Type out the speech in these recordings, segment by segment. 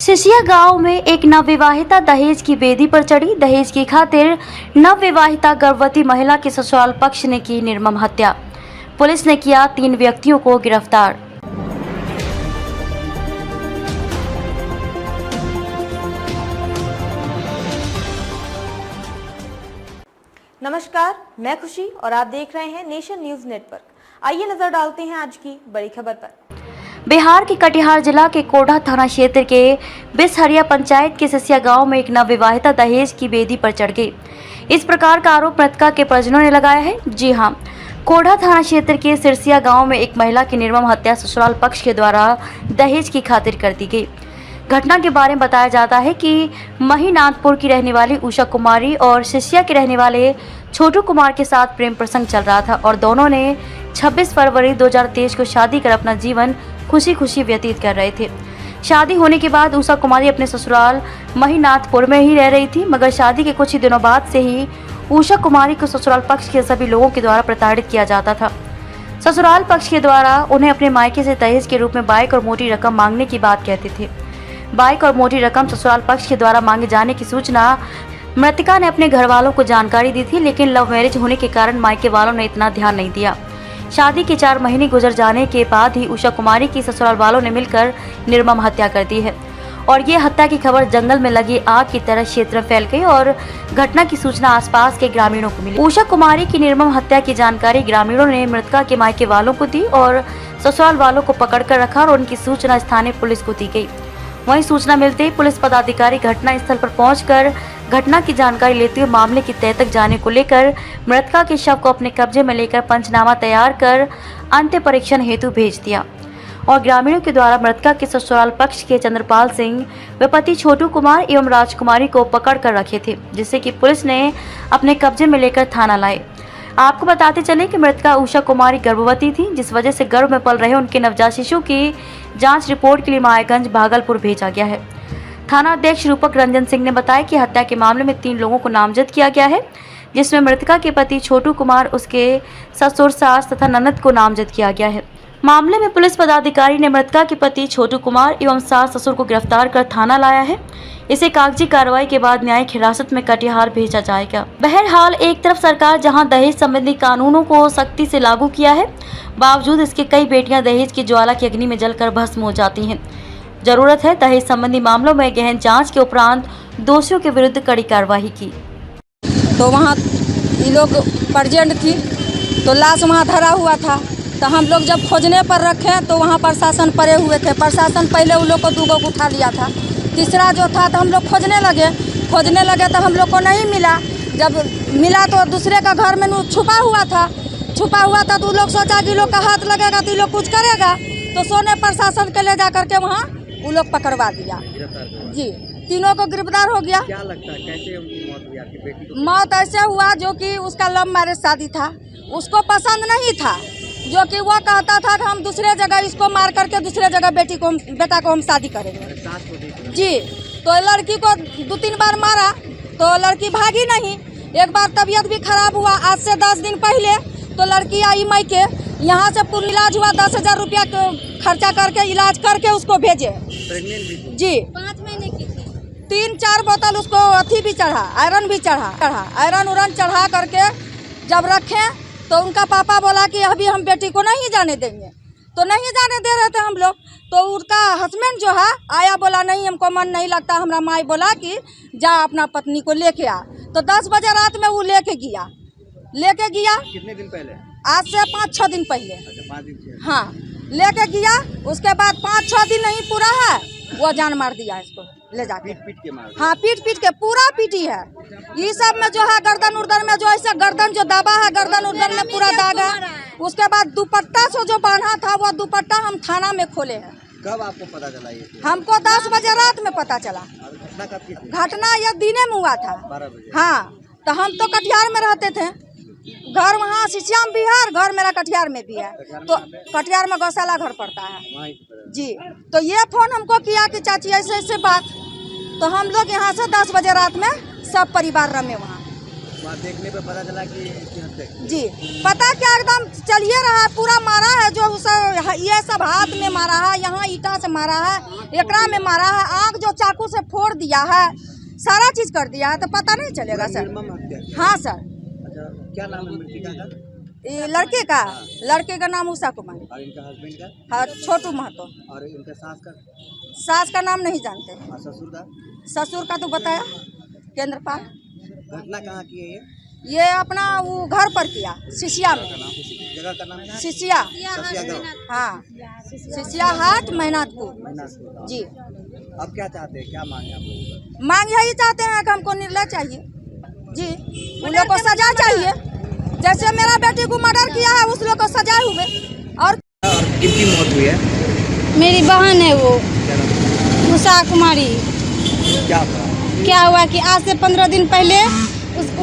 सिसिया गांव में एक नवविवाहिता दहेज की बेदी पर चढ़ी। दहेज की खातिर नवविवाहिता गर्भवती महिला के ससुराल पक्ष ने की निर्मम हत्या। पुलिस ने किया 3 व्यक्तियों को गिरफ्तार। नमस्कार, मैं खुशी और आप देख रहे हैं नेशन न्यूज नेटवर्क। आइए नजर डालते हैं आज की बड़ी खबर पर। बिहार के कटिहार जिला के कोढ़ा थाना क्षेत्र के बिसहरिया पंचायत के सिसिया गांव में एक नवविवाहिता दहेज की बेदी पर चढ़ गई। इस प्रकार का आरोप मृतका के परिजनों ने लगाया है। जी हां, कोढ़ा थाना क्षेत्र के सिरसिया गांव में एक महिला की निर्मम हत्या ससुराल पक्ष के द्वारा दहेज की खातिर कर दी गई। घटना के बारे में बताया जाता है कि महीनाथपुर की रहने वाली उषा कुमारी और सिसिया के रहने वाले छोटू कुमार के साथ प्रेम प्रसंग चल रहा था और दोनों ने 26 फरवरी 2023 को शादी कर अपना जीवन खुशी खुशी व्यतीत कर रहे थे। शादी होने के बाद उषा कुमारी अपने ससुराल महीनाथपुर में ही रह रही थी, मगर शादी के कुछ ही दिनों बाद से ही उषा कुमारी को ससुराल पक्ष के सभी लोगों के द्वारा प्रताड़ित किया जाता था। ससुराल पक्ष के द्वारा उन्हें अपने मायके से दहेज के रूप में बाइक और मोटी रकम मांगने की बात कहते थे। बाइक और मोटी रकम ससुराल पक्ष के द्वारा मांगे जाने की सूचना मृतका ने अपने घर वालों को जानकारी दी थी, लेकिन लव मैरिज होने के कारण मायके वालों ने इतना ध्यान नहीं दिया। शादी के 4 महीने गुजर जाने के बाद ही उषा कुमारी की ससुराल वालों ने मिलकर निर्मम हत्या कर दी है और ये हत्या की खबर जंगल में लगी आग की तरह क्षेत्र में फैल गई और घटना की सूचना आसपास के ग्रामीणों को मिली। उषा कुमारी की निर्मम हत्या की जानकारी ग्रामीणों ने मृतका के मायके वालों को दी और ससुराल वालों को पकड़कर रखा और उनकी सूचना स्थानीय पुलिस को दी गई। वहीं सूचना मिलते ही पुलिस पदाधिकारी घटना स्थल पर पहुंचकर घटना की जानकारी लेते हुए मामले की तह तक जाने को लेकर मृतका के शव को अपने कब्जे में लेकर पंचनामा तैयार कर अंत्य परीक्षण हेतु भेज दिया और ग्रामीणों के द्वारा मृतका के ससुराल पक्ष के चंद्रपाल सिंह व पति छोटू कुमार एवं राजकुमारी को पकड़ कर रखे थे, जिससे कि पुलिस ने अपने कब्जे में लेकर थाना लाए। आपको बताते चले कि मृतका उषा कुमारी गर्भवती थी, जिस वजह से गर्भ में पल रहे उनके नवजात शिशु की जांच रिपोर्ट के लिए मायागंज भागलपुर भेजा गया है। थाना अध्यक्ष रूपक रंजन सिंह ने बताया कि हत्या के मामले में 3 लोगों को नामजद किया गया है, जिसमें मृतका के पति छोटू कुमार, उसके ससुर, सास तथा ननद को नामजद किया गया है। मामले में पुलिस पदाधिकारी ने मृतका के पति छोटू कुमार एवं सास ससुर को गिरफ्तार कर थाना लाया है। इसे कागजी कार्रवाई के बाद न्यायिक हिरासत में कटिहार भेजा जाएगा। बहरहाल एक तरफ सरकार जहां दहेज संबंधी कानूनों को सख्ती से लागू किया है, बावजूद इसके कई बेटियां दहेज की ज्वाला की अग्नि में जलकर भस्म हो जाती हैं। जरूरत है दहेज संबंधी मामलों में गहन जांच के उपरांत दोषियों के विरुद्ध कड़ी कार्रवाई की। तो वहाँ ये लोग प्रेजेंट थी तो लाश वहाँ धरा हुआ था, तो हम लोग जब खोजने पर रखे तो वहाँ प्रशासन पड़े हुए थे। प्रशासन पहले उन लोग को 2 को उठा लिया था, तीसरा जो था तो हम लोग खोजने लगे तो हम लोग को नहीं मिला। जब मिला तो दूसरे का घर में छुपा हुआ था तो लोग सोचा कि लोग का हाथ लगेगा तो लोग कुछ करेगा, तो सोने प्रशासन के ले जा करके वहाँ वो लोग पकड़वा दिया। जी, तीनों को गिरफ्तार हो गया। क्या लगता है कैसे उनकी मौत हुई आपकी बेटी को? मौत ऐसे हुआ जो कि उसका लव मैरिज शादी था, उसको पसंद नहीं था, जो कि वो कहता था कि हम दूसरे जगह इसको मार करके दूसरे जगह बेटा को हम शादी करेंगे। जी, तो लड़की को 2-3 बार मारा तो लड़की भागी नहीं। एक बार तबीयत भी खराब हुआ, आज से 10 दिन पहले, तो लड़की आई मायके, यहाँ से पूरा इलाज हुआ, 10,000 रुपया खर्चा करके इलाज करके उसको भेजे। जी, 5 महीने की 3-4 बोतल उसको अथी भी चढ़ा, आयरन भी चढ़ा, आयरन उरन चढ़ा करके जब रखे तो उनका पापा बोला कि अभी हम बेटी को नहीं जाने देंगे, तो नहीं जाने दे रहे थे हम लोग। तो उसका हस्बैंड जो है आया, बोला नहीं हमको मन नहीं लगता। हमारा माई बोला कि जा अपना पत्नी को लेके आ, तो 10 बजे रात में वो लेके गया। कितने दिन पहले? आज से 5-6 दिन पहले। अच्छा, 5 दिन से। हाँ, लेके गया। उसके बाद 5-6 दिन नहीं पूरा है वो जान मार दिया इसको ले जाके। पीट के मार? हाँ, पीट के पूरा पीटी है। ये सब में जो है गर्दन उर्दन में जो ऐसे गर्दन जो दबा है, गर्दन उर्दन में पूरा दाग है। उसके बाद दुपट्टा से जो बांधा था वो दुपट्टा हम थाना में खोले हैं। कब आपको पता चला ये? हमको 10 बजे रात में पता चला। घटना कब की थी? घटना ये दिने में हुआ था 12 बजे। हाँ, तो हम तो कटिहार में रहते थे, घर वहाँ सिसिया में भी है, घर मेरा कटिहार में भी है, तो कटिहार में गौशाला घर पड़ता है। जी, तो ये फोन हमको किया कि चाची ऐसे बात, तो हम लोग यहाँ से 10 बजे रात में सब परिवार रमे वहाँ। वहाँ देखने पे पता चला कि इसकी हत्या की। जी पता क्या एकदम चलिए रहा है, पूरा मारा है, जो ये सब हाथ में मारा है, यहाँ ईटा से मारा है, एकरा में मारा है, आँख जो चाकू से फोड़ दिया है, सारा चीज कर दिया है, तो पता नहीं चलेगा सर। निर्मम हत्या। हाँ सर। अच्छा, क्या नाम है मृतका का? ये लड़के का नाम उषा कुमारी और इनका हस्बैंड का? हाँ छोटू महतो। और इनका सास का? सास का नाम नहीं जानते। और ससुर का? ससुर का तो बताया केंद्रपाल। घटना कहाँ की है ये? ये अपना वो घर पर किया सिसिया में। जगह का नाम? सिसिया। ससिया गाँव। हाँ सिसिया हाट मेहनातपुर। जी अब क्या चाहते हैं, क्या मांगे आप लोग? मांग यही चाहते हैं कि हमको निर्णय चाहिए जी, उन लोग को सजा चाहिए, जैसे मेरा बेटी को मर्डर किया है उस लोग को सजा हुए। और किनकी मौत हुई है? मेरी बहन है वो क्या नाम? उषा कुमारी। क्या हुआ? क्या हुआ कि आज से 15 दिन पहले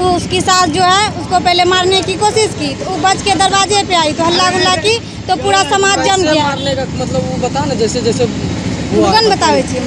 उसकी सास जो है उसको पहले मारने की कोशिश की, तो वो बच के दरवाजे पे आई तो हल्ला गुल्ला की, तो पूरा समाज जम गया। मारने का मतलब वो बता ना, जैसे जैसे कौन बतावे थी,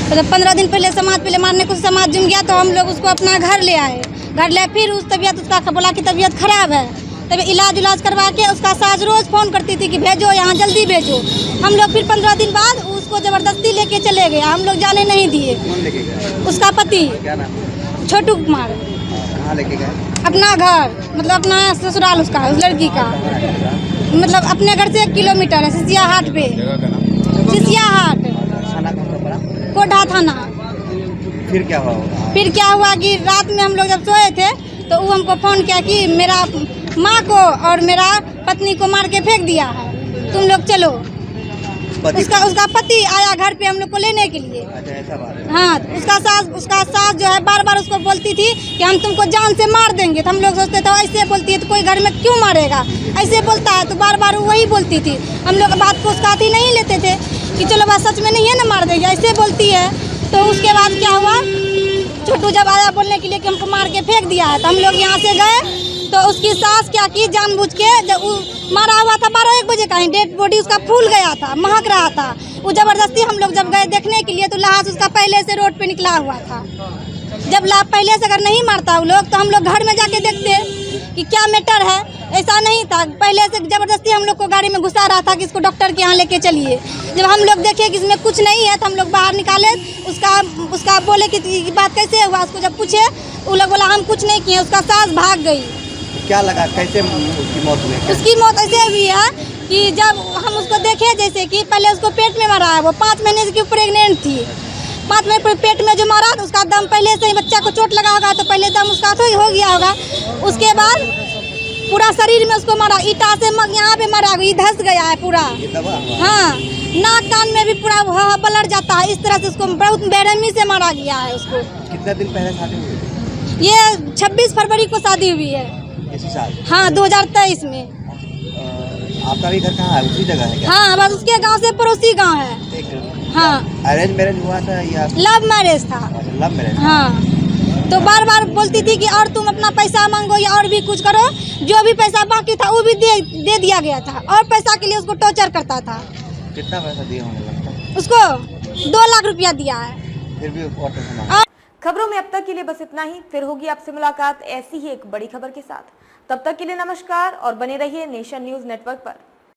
मतलब 15 दिन पहले समाज पहले मारने को समाज जम गया, तो हम लोग उसको अपना घर ले आए। घर ले फिर उस तबीयत उसका बोला कि तबीयत खराब है, तब इलाज करवा के उसका सास रोज फोन करती थी कि भेजो यहाँ जल्दी भेजो। हम लोग फिर 15 दिन बाद उसको जबरदस्ती लेके चले गए, हम लोग जाने नहीं दिए। कौन लेके गया? उसका पति क्या नाम है? छोटू कुमार। कहाँ लेके गए? अपना घर, मतलब अपना ससुराल उसका, उस लड़की का, मतलब अपने घर से 1 किलोमीटर है, सिसिया हाट पे। सिसिया हाट थाना कौन सा पड़ा? कोढ़ा थाना। फिर क्या हुआ? फिर क्या हुआ कि रात में हम लोग जब सोए थे तो वो हमको फोन किया कि मेरा माँ को और मेरा पत्नी को मार के फेंक दिया है, तुम लोग चलो। उसका पति आया घर पे हम लोग को लेने के लिए। अच्छा, ऐसा बात है। हाँ उसका सास जो है बार बार उसको बोलती थी कि हम तुमको जान से मार देंगे, तो हम लोग सोचते थे ऐसे बोलती है तो कोई घर में क्यों मारेगा, ऐसे बोलता है, तो बार बार वही बोलती थी। हम लोग बात को उसका हाथी नहीं लेते थे कि चलो बात सच में नहीं है ना, मार देगी, ऐसे बोलती है। तो उसके बाद क्या हुआ, छोटू जब आया बोलने के लिए कि हमको मार के फेंक दिया है, तो हम लोग यहाँ से गए, तो उसकी सास क्या की, जानबूझ के जब वो मारा हुआ था 12-1 बजे का, डेड बॉडी उसका फूल गया था, महक रहा था, वो जबरदस्ती हम लोग जब गए देखने के लिए तो लाश उसका पहले से रोड पे निकला हुआ था। जब पहले से अगर नहीं मारता वो लोग तो हम लोग घर में जाके देखते कि क्या मैटर है, ऐसा नहीं था। पहले से जबरदस्ती हम लोग को गाड़ी में घुसा रहा था कि इसको डॉक्टर के यहाँ लेके चलिए। जब हम लोग देखे कि इसमें कुछ नहीं है तो हम लोग बाहर निकाले, उसका बोले कि बात कैसे हुआ, उसको जब पूछे वो लोग बोला हम कुछ नहीं किए, उसका सास भाग गई। क्या लगा, कैसे उसकी मौत हुई? उसकी मौत ऐसे हुई है कि जब हम उसको देखे, जैसे कि पहले उसको पेट में मारा है, वो 5 महीने की प्रेग्नेंट थी, 5 महीने पेट में जो मारा तो उसका दम पहले से ही, बच्चा को चोट लगा होगा तो पहले दम उसका तो हो गया होगा। उसके बाद पूरा शरीर में उसको मारा, ईटा से यहाँ पे मारा, धस गया है पूरा। हाँ, नाक कान में भी पूरा ब्लड जाता है, इस तरह से उसको बहुत बेरहमी से मारा गया है उसको। कितने दिन पहले शादी हुई? ये 26 फरवरी को शादी हुई है इसी साल? हाँ 2023 में। आपका भी घर कहाँ है, उसी जगह है क्या? हाँ बस उसके गांव से पड़ोसी गांव है। हाँ अरेंज मैरिज हुआ था या लव मैरिज था? Love marriage. हाँ, तो बार बार बोलती थी कि और तुम अपना पैसा मांगो या और भी कुछ करो, जो भी पैसा बाकी था वो भी दे दिया गया था, और पैसा के लिए उसको टॉर्चर करता था। कितना पैसा दिए होंगे लगता है? उसको 2 लाख रुपया दिया है। फिर भी खबरों में अब तक के लिए बस इतना ही, फिर होगी आपसे मुलाकात ऐसी ही एक बड़ी खबर के साथ। तब तक के लिए नमस्कार और बने रहिए नेशन न्यूज नेटवर्क पर।